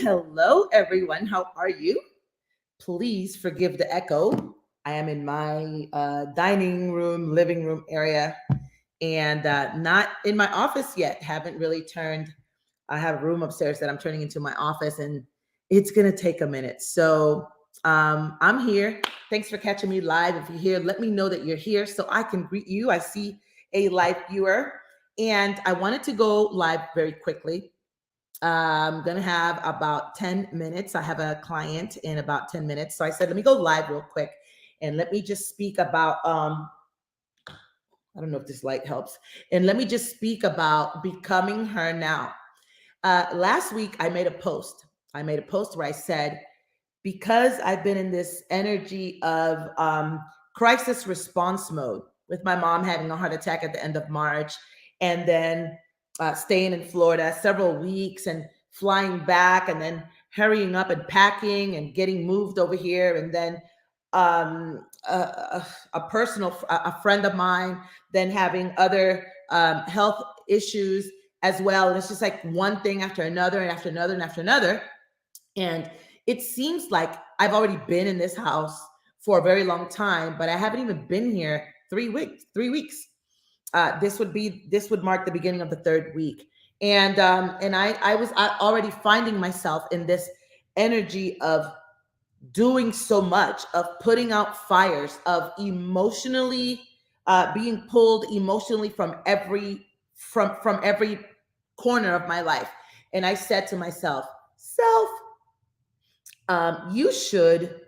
hello, everyone. How are you? Please forgive the echo. I am in my dining room, living room area, and not in my office yet. Haven't really turned. I have a room upstairs that I'm turning into my office, and it's going to take a minute. So I'm here. Thanks for catching me live. If you're here, let me know that you're here so I can greet you. I see a live viewer, and I wanted to go live very quickly. I'm going to have about 10 minutes. I have a client in about 10 minutes. So I said, let me go live real quick and let me just speak about, I don't know if this light helps. And let me just speak about becoming her now. Last week, I made a post. I made a post where I said, because I've been in this energy of crisis response mode with my mom having a heart attack at the end of March, and then staying in Florida several weeks and flying back, and then hurrying up and packing and getting moved over here, and then a friend of mine then having other health issues as well, and it's just like one thing after another and after another and after another. And it seems like I've already been in this house for a very long time, but I haven't even been here 3 weeks. 3 weeks. This would mark the beginning of the third week, and I was already finding myself in this energy of doing so much, of putting out fires, of emotionally being pulled emotionally from every corner of my life. And I said to myself, self, you should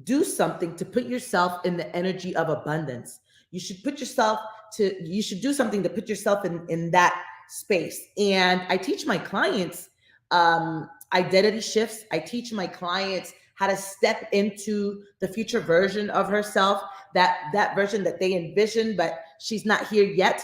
do something to put yourself in the energy of abundance. You should do something to put yourself in that space. And I teach my clients identity shifts. I teach my clients how to step into the future version of herself, that version that they envision, but she's not here yet.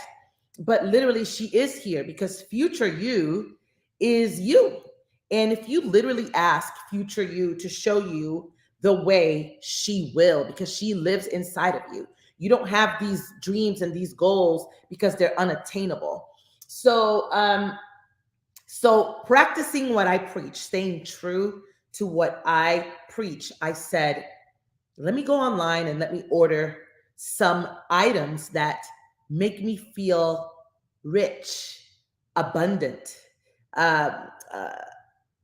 But literally, she is here because future you is you. And if you literally ask future you to show you the way, she will, because she lives inside of you. You don't have these dreams and these goals because they're unattainable. So practicing what I preach, staying true to what I preach, I said, let me go online and let me order some items that make me feel rich, abundant, uh, uh,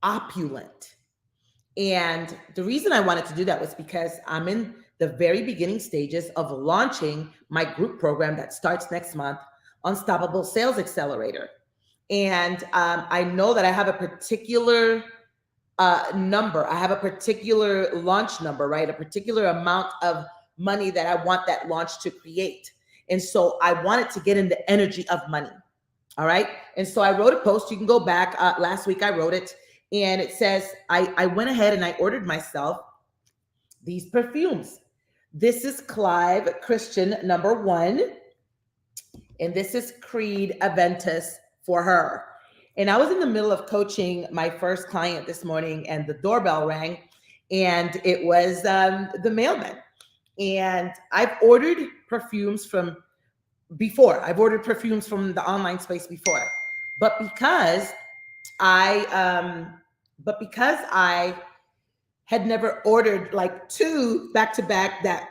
opulent. And the reason I wanted to do that was because I'm in the very beginning stages of launching my group program that starts next month, Unstoppable Sales Accelerator. And I know that I have a particular number. I have a particular launch number, right? A particular amount of money that I want that launch to create. And so I wanted to get in the energy of money. All right. And so I wrote a post. You can go back. Last week I wrote it. And it says, I went ahead and I ordered myself these perfumes. This is Clive Christian #1. And this is Creed Aventus for her. And I was in the middle of coaching my first client this morning, and the doorbell rang, and it was the mailman. And I've ordered perfumes from before. I've ordered perfumes from the online space before, but I, um, because I had never ordered like two back to back that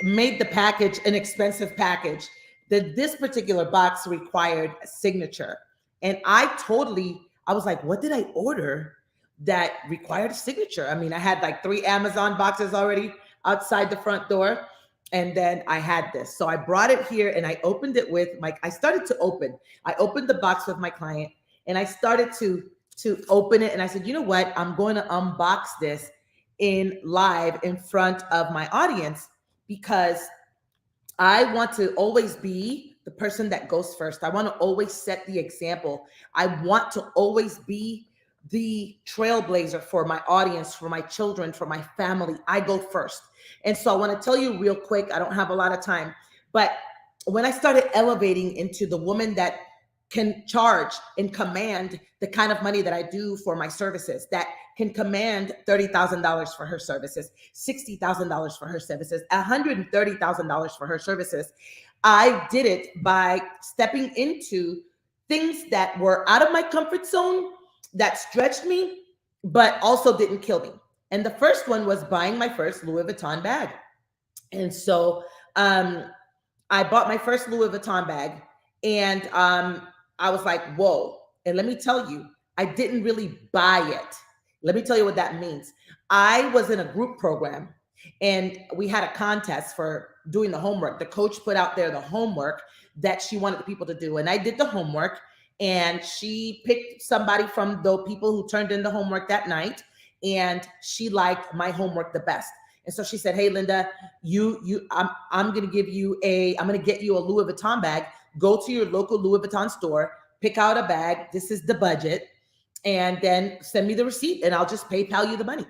made the package an expensive package, that this particular box required a signature. And I was like, what did I order that required a signature? I mean, I had like 3 Amazon boxes already outside the front door. And then I had this. So I brought it here and I opened it with I opened the box with my client, and I started to open it. And I said, you know what? I'm going to unbox this in live in front of my audience, because I want to always be the person that goes first. I want to always set the example. I want to always be the trailblazer for my audience, for my children, for my family. I go first. And so I want to tell you real quick, I don't have a lot of time, but when I started elevating into the woman that can charge and command the kind of money that I do for my services, that can command $30,000 for her services, $60,000 for her services, $130,000 for her services, I did it by stepping into things that were out of my comfort zone, that stretched me, but also didn't kill me. And the first one was buying my first Louis Vuitton bag. And so um, I bought my first Louis Vuitton bag, and I was like, whoa. And let me tell you, I didn't really buy it. Let me tell you what that means. I was in a group program, and we had a contest for doing the homework. The coach put out there the homework that she wanted the people to do. And I did the homework, and she picked somebody from the people who turned in the homework that night. And she liked my homework the best. And so she said, "Hey, Linda, I'm gonna give you I'm gonna get you a Louis Vuitton bag. Go to your local Louis Vuitton store, pick out a bag. This is the budget, and then send me the receipt, and I'll just PayPal you the money."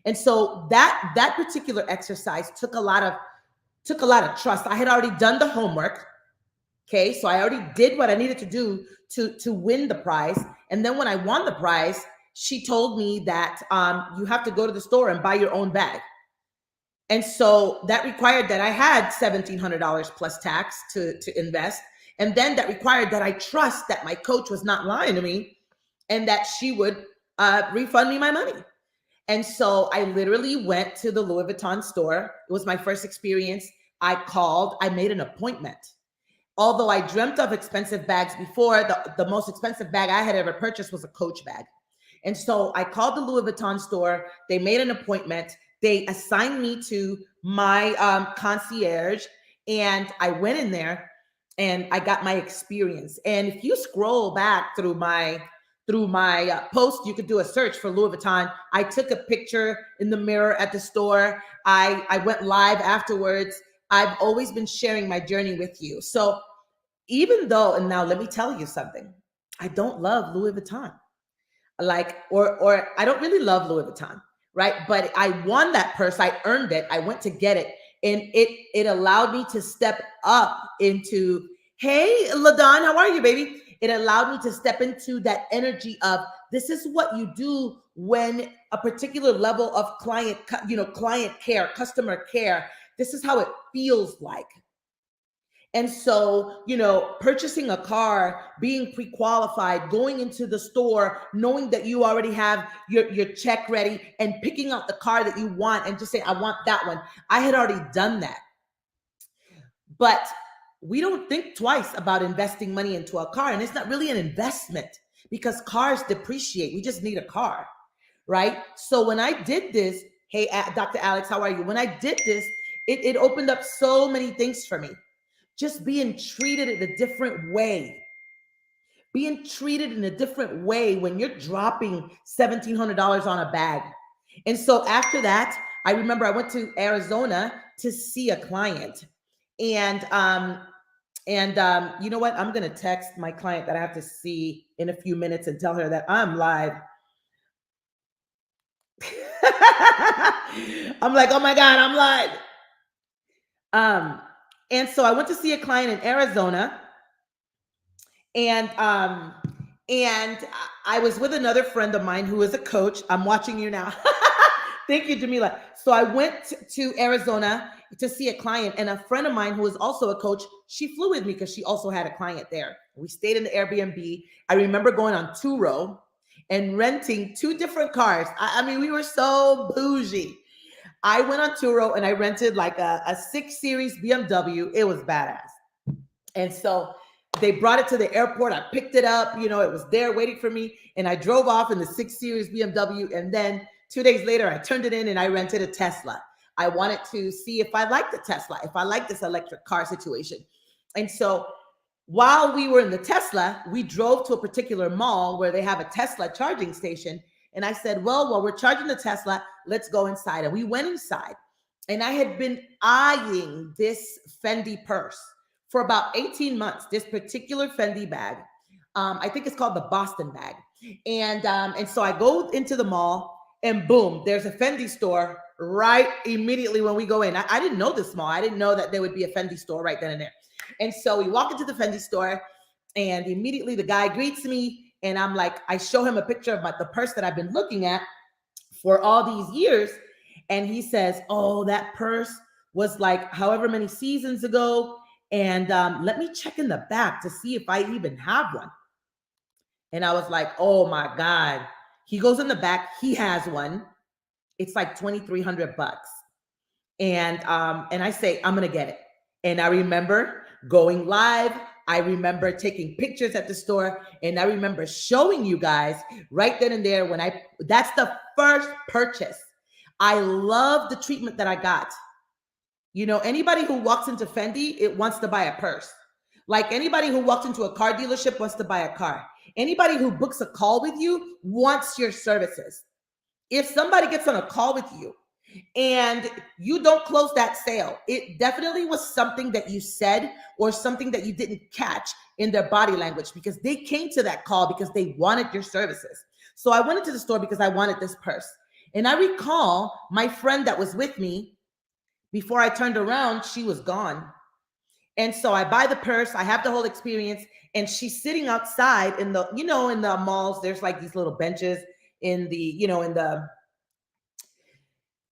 And so that particular exercise took a lot of trust. I had already done the homework. Okay, so I already did what I needed to do to win the prize. And then when I won the prize, she told me that you have to go to the store and buy your own bag. And so that required that I had $1,700 plus tax to invest. And then that required that I trust that my coach was not lying to me and that she would refund me my money. And so I literally went to the Louis Vuitton store. It was my first experience. I called, I made an appointment. Although I dreamt of expensive bags before, the most expensive bag I had ever purchased was a Coach bag. And so I called the Louis Vuitton store. They made an appointment. They assigned me to my concierge, and I went in there and I got my experience. And if you scroll back through my post, you could do a search for Louis Vuitton. I took a picture in the mirror at the store. I went live afterwards. I've always been sharing my journey with you. So even though, and now let me tell you something, I don't love Louis Vuitton. Like, or I don't really love Louis Vuitton, right? But I won that purse. I earned it. I went to get it. And it allowed me to step up into, hey, LaDon, how are you, baby? It allowed me to step into that energy of this is what you do when a particular level of client care, customer care, this is how it feels like. And so, purchasing a car, being pre-qualified, going into the store, knowing that you already have your check ready and picking out the car that you want and just say, I want that one. I had already done that. But we don't think twice about investing money into a car. And it's not really an investment because cars depreciate. We just need a car, right? So when I did this, hey, Dr. Alex, how are you? When I did this, it opened up so many things for me. Just being treated in a different way. Being treated in a different way when you're dropping $1,700 on a bag. And so after that, I remember I went to Arizona to see a client. And you know what? I'm gonna text my client that I have to see in a few minutes and tell her that I'm live. I'm like, oh my God, I'm live. And so I went to see a client in Arizona, and I was with another friend of mine who is a coach. I'm watching you now. Thank you, Jamila. So I went to Arizona to see a client, and a friend of mine who is also a coach, she flew with me because she also had a client there. We stayed in the Airbnb. I remember going on Turo and renting 2 different cars. I mean, we were so bougie. I went on Turo and I rented like a 6 Series BMW. It was badass. And so they brought it to the airport. I picked it up. It was there waiting for me. And I drove off in the 6 Series BMW. And then 2 days later, I turned it in and I rented a Tesla. I wanted to see if I liked the Tesla, if I liked this electric car situation. And so while we were in the Tesla, we drove to a particular mall where they have a Tesla charging station. And I said, well, while we're charging the Tesla, let's go inside. And we went inside. And I had been eyeing this Fendi purse for about 18 months, this particular Fendi bag. I think it's called the Boston bag. And so I go into the mall and boom, there's a Fendi store right immediately when we go in. I didn't know this mall. I didn't know that there would be a Fendi store right then and there. And so we walk into the Fendi store and immediately the guy greets me. And I'm like, I show him a picture of the purse that I've been looking at for all these years. And he says, oh, that purse was like however many seasons ago. And let me check in the back to see if I even have one. And I was like, oh my God. He goes in the back. He has one. It's like $2,300. And I say, I'm gonna get it. And I remember going live. I remember taking pictures at the store, and I remember showing you guys right then and there that's the first purchase. I love the treatment that I got. You know, anybody who walks into Fendi, it wants to buy a purse. Like anybody who walks into a car dealership wants to buy a car. Anybody who books a call with you wants your services. If somebody gets on a call with you and you don't close that sale, it definitely was something that you said or something that you didn't catch in their body language, because they came to that call because they wanted your services. So I went into the store because I wanted this purse. And I recall my friend that was with me, before I turned around, she was gone. And so I buy the purse, I have the whole experience, and she's sitting outside in the, you know, in the malls, there's like these little benches in the, you know,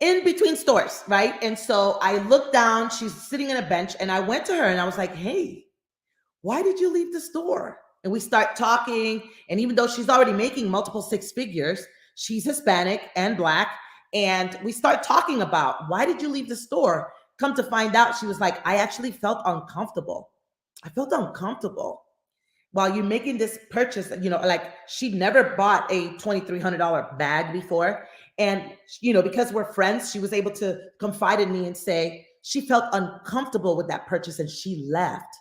in between stores, right? And so I looked down, she's sitting in a bench, and I went to her and I was like, hey, why did you leave the store? And we start talking. And even though she's already making multiple six figures, she's Hispanic and Black. And we start talking about, why did you leave the store? Come to find out, she was like, I actually felt uncomfortable. I felt uncomfortable while you're making this purchase. You know, like she'd never bought a $2,300 bag before. And, you know, because we're friends, she was able to confide in me and say she felt uncomfortable with that purchase and she left.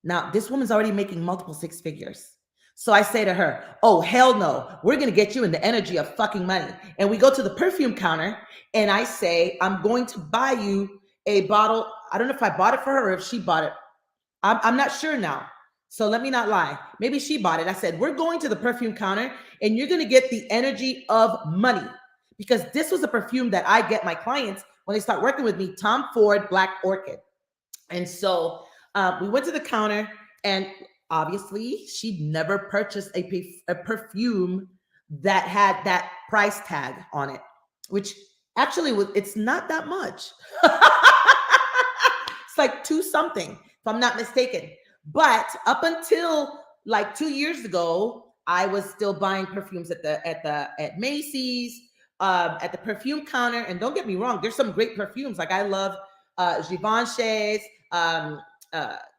Now, this woman's already making multiple six figures. So I say to her, oh, hell no, we're going to get you in the energy of fucking money. And we go to the perfume counter and I say, I'm going to buy you a bottle. I don't know if I bought it for her or if she bought it. I'm not sure now. So let me not lie. Maybe she bought it. I said, we're going to the perfume counter and you're going to get the energy of money, because this was a perfume that I get my clients when they start working with me, Tom Ford Black Orchid. And so we went to the counter, and obviously she'd never purchased a perfume that had that price tag on it, which actually it's not that much. It's like $2 something, if I'm not mistaken. But up until like 2 years ago, I was still buying perfumes at Macy's, at the perfume counter. And don't get me wrong, there's some great perfumes. Like I love Givenchy's.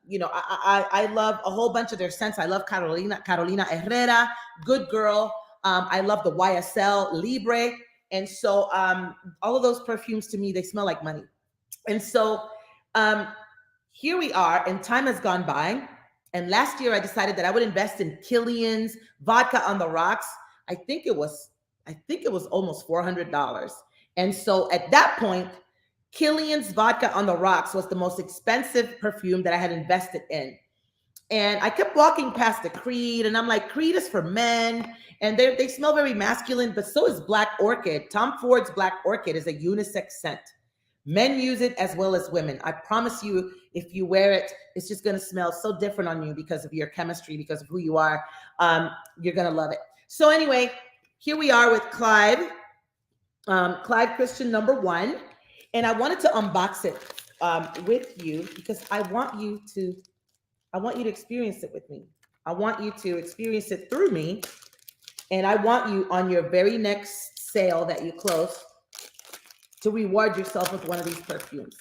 You know, I love a whole bunch of their scents. I love Carolina Herrera, Good Girl. I love the YSL Libre. And so all of those perfumes, to me, they smell like money. And so here we are, and time has gone by. And last year I decided that I would invest in Kilian's Vodka on the Rocks. I think it was almost $400. And so at that point, Kilian's Vodka on the Rocks was the most expensive perfume that I had invested in. And I kept walking past the Creed, and I'm like, Creed is for men, and they smell very masculine, but so is Black Orchid. Tom Ford's Black Orchid is a unisex scent. Men use it as well as women. I promise you, if you wear it, it's just going to smell so different on you because of your chemistry, because of who you are. You're going to love it. So anyway, here we are with Clyde Christian #1. And I wanted to unbox it with you because I want you to experience it with me. I want you to experience it through me. And I want you, on your very next sale that you close, to reward yourself with one of these perfumes.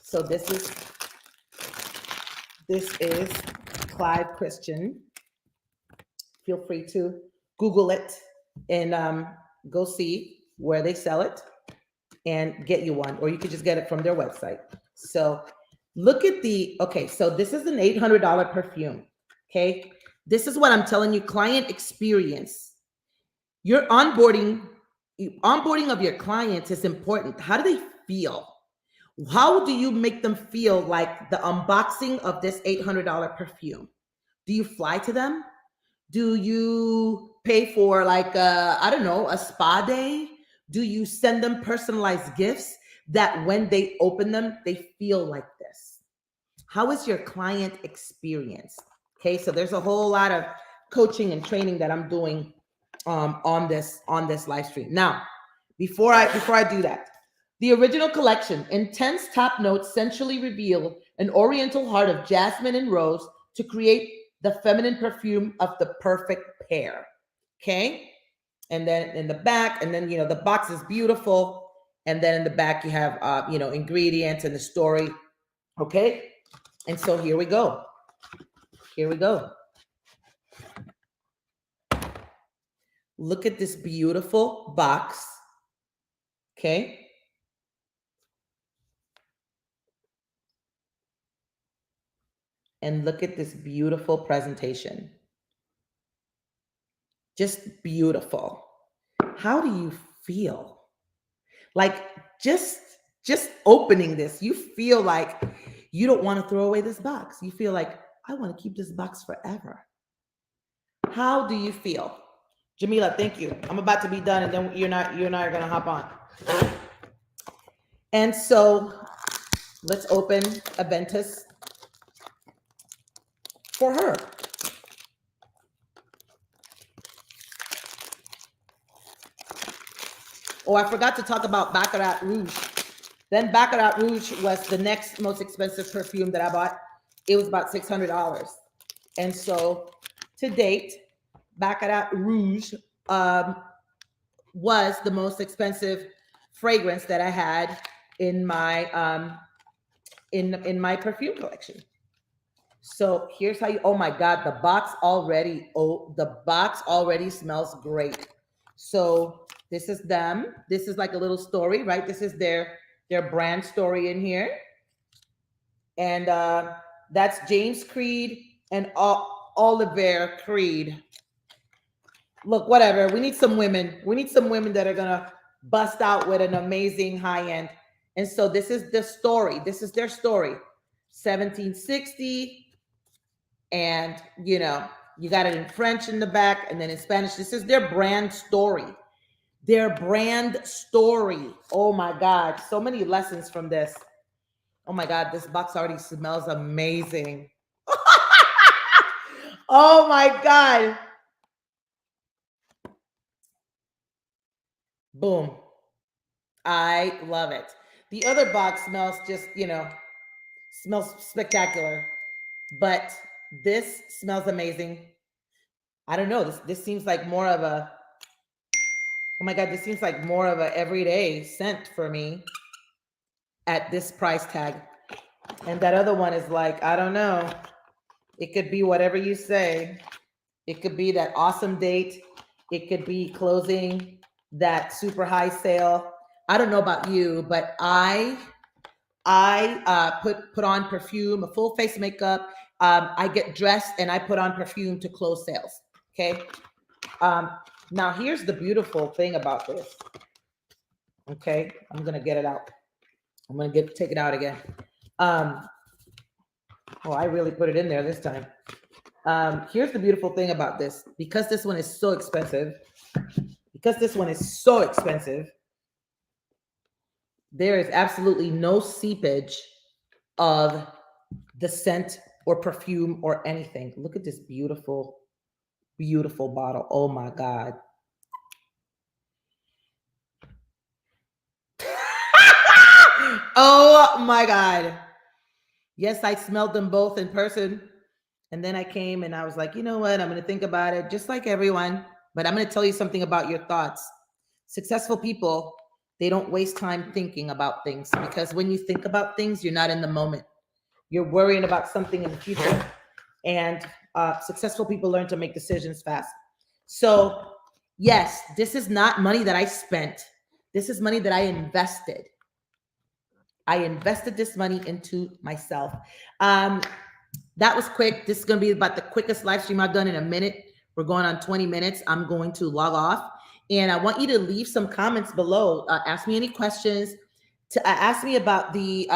So this is Clyde Christian. Feel free to Google it and go see where they sell it and get you one, or you could just get it from their website. So look at so this is an $800 perfume. Okay. This is what I'm telling you, client experience. Your onboarding of your clients is important. How do they feel? How do you make them feel like the unboxing of this $800 perfume? Do you fly to them? Do you pay for like a spa day? Do you send them personalized gifts that when they open them, they feel like this? How is your client experience? Okay, so there's a whole lot of coaching and training that I'm doing on this live stream. Now, before I do that, the original collection, intense top notes sensually reveal an oriental heart of jasmine and rose to create the feminine perfume of the perfect pair. Okay. And then in the back, and then, the box is beautiful. And then in the back, you have, ingredients and the story. Okay. And so here we go. Here we go. Look at this beautiful box. Okay. And look at this beautiful presentation. Just beautiful. How do you feel? Like just opening this, you feel like you don't want to throw away this box. You feel like, I want to keep this box forever. How do you feel? Jamila, thank you. I'm about to be done, and then you and I are gonna hop on. And so let's open Aventus for her. Oh, I forgot to talk about Baccarat Rouge. Then Baccarat Rouge was the next most expensive perfume that I bought. It was about $600. And so to date, Baccarat Rouge was the most expensive fragrance that I had in my in my perfume collection. So here's how you, oh my God, the box already smells great. So this is them. This is like a little story, right? This is their brand story in here. And that's James Creed and Oliver Creed. Look, whatever. We need some women. We need some women that are going to bust out with an amazing high end. And so this is the story. This is their story. 1760. And, you got it in French in the back and then in Spanish. This is their brand story. Their brand story. Oh my God. So many lessons from this. Oh my God. This box already smells amazing. Oh my God. Boom. I love it. The other box smells just, smells spectacular. But this smells amazing. I don't know. This seems like more of a, oh my God, this seems like more of a everyday scent for me at this price tag. And that other one is like, I don't know. It could be whatever you say. It could be that awesome date. It could be closing that super high sale. I don't know about you, but I put on perfume, a full face makeup. I get dressed and I put on perfume to close sales. Okay. Now here's the beautiful thing about this. Okay. I'm going to get it out. I'm going to take it out again. Oh, I really put it in there this time. Here's the beautiful thing about this. Because this one is so expensive, there is absolutely no seepage of the scent or perfume or anything. Look at this beautiful, beautiful bottle. Oh my God. Oh my God. Yes, I smelled them both in person. And then I came and I was like, you know what? I'm going to think about it just like everyone. But I'm going to tell you something about your thoughts. Successful people, they don't waste time thinking about things, because when you think about things, you're not in the moment. You're worrying about something in the future. And successful people learn to make decisions fast. So yes, this is not money that I spent. This is money that I invested. I invested this money into myself. That was quick. This is going to be about the quickest live stream I've done in a minute. We're going on 20 minutes. I'm going to log off. And I want you to leave some comments below. Ask me any questions. Ask me about the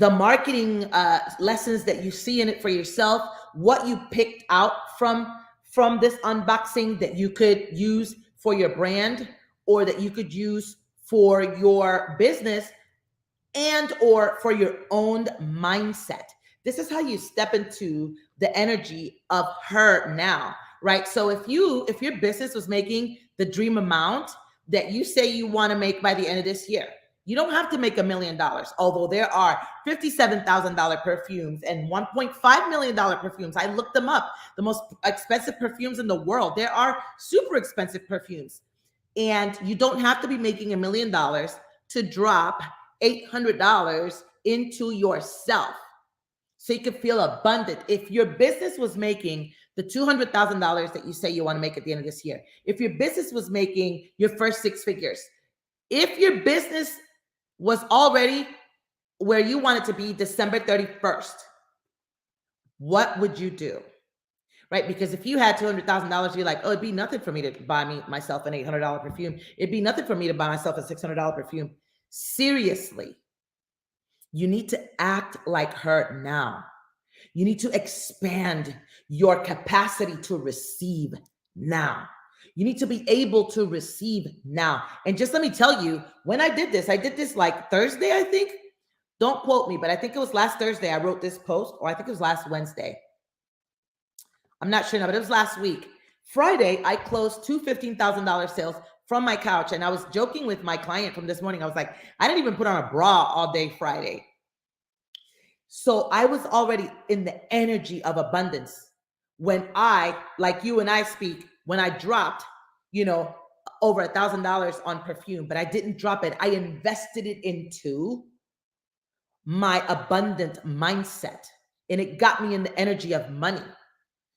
marketing lessons that you see in it for yourself. What you picked out from this unboxing that you could use for your brand, or that you could use for your business, and or for your own mindset. This is how you step into the energy of her now, right? So if your business was making the dream amount that you say you want to make by the end of this year, You don't have to make $1 million, although there are $57,000 perfumes and $1.5 million perfumes. I looked them up. The most expensive perfumes in the world. There are super expensive perfumes. And you don't have to be making $1 million to drop $800 into yourself so you can feel abundant. If your business was making the $200,000 that you say you want to make at the end of this year, if your business was making your first 6 figures, if your business was already where you want it to be December 31st, what would you do? Right? Because if you had $200,000, you're like, oh, it'd be nothing for me to buy myself an $800 perfume. It'd be nothing for me to buy myself a $600 perfume. Seriously, you need to act like her now. You need to expand your capacity to receive now. You need to be able to receive now. And just let me tell you, when I did this like Thursday, I think. Don't quote me, but I think it was last Thursday I wrote this post, or I think it was last Wednesday. I'm not sure now, but it was last week. Friday, I closed 2 $15,000 sales from my couch. And I was joking with my client from this morning. I was like, I didn't even put on a bra all day Friday. So I was already in the energy of abundance when I, like you and I speak, when I dropped, over $1,000 on perfume, but I didn't drop it. I invested it into my abundant mindset, and it got me in the energy of money.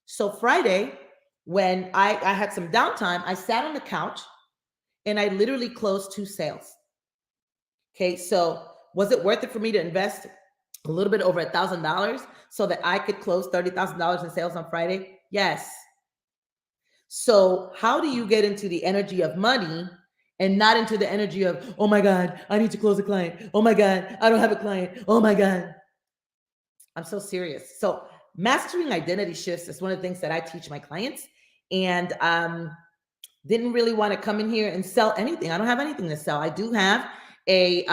So Friday, when I had some downtime, I sat on the couch and I literally closed 2 sales. Okay, so was it worth it for me to invest a little bit over $1,000 so that I could close $30,000 in sales on Friday? Yes. So how do you get into the energy of money and not into the energy of, oh my God, I need to close a client. Oh my God, I don't have a client. Oh my God. I'm so serious. So mastering identity shifts is one of the things that I teach my clients, and didn't really want to come in here and sell anything. I don't have anything to sell. I do have a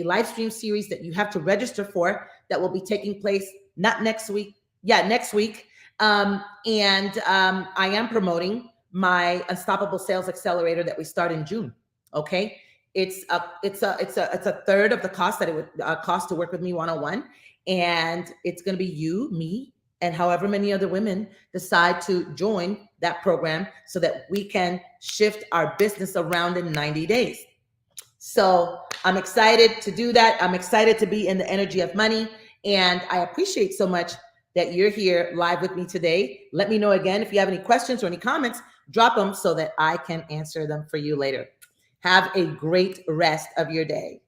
live stream series that you have to register for that will be taking place not next week. Yeah, next week. I am promoting my Unstoppable Sales Accelerator that we start in June. Okay. It's a third of the cost that it would cost to work with me one-on-one. And it's going to be you, me, and however many other women decide to join that program so that we can shift our business around in 90 days. So I'm excited to do that. I'm excited to be in the energy of money. And I appreciate so much that you're here live with me today. Let me know again if you have any questions or any comments, drop them so that I can answer them for you later. Have a great rest of your day.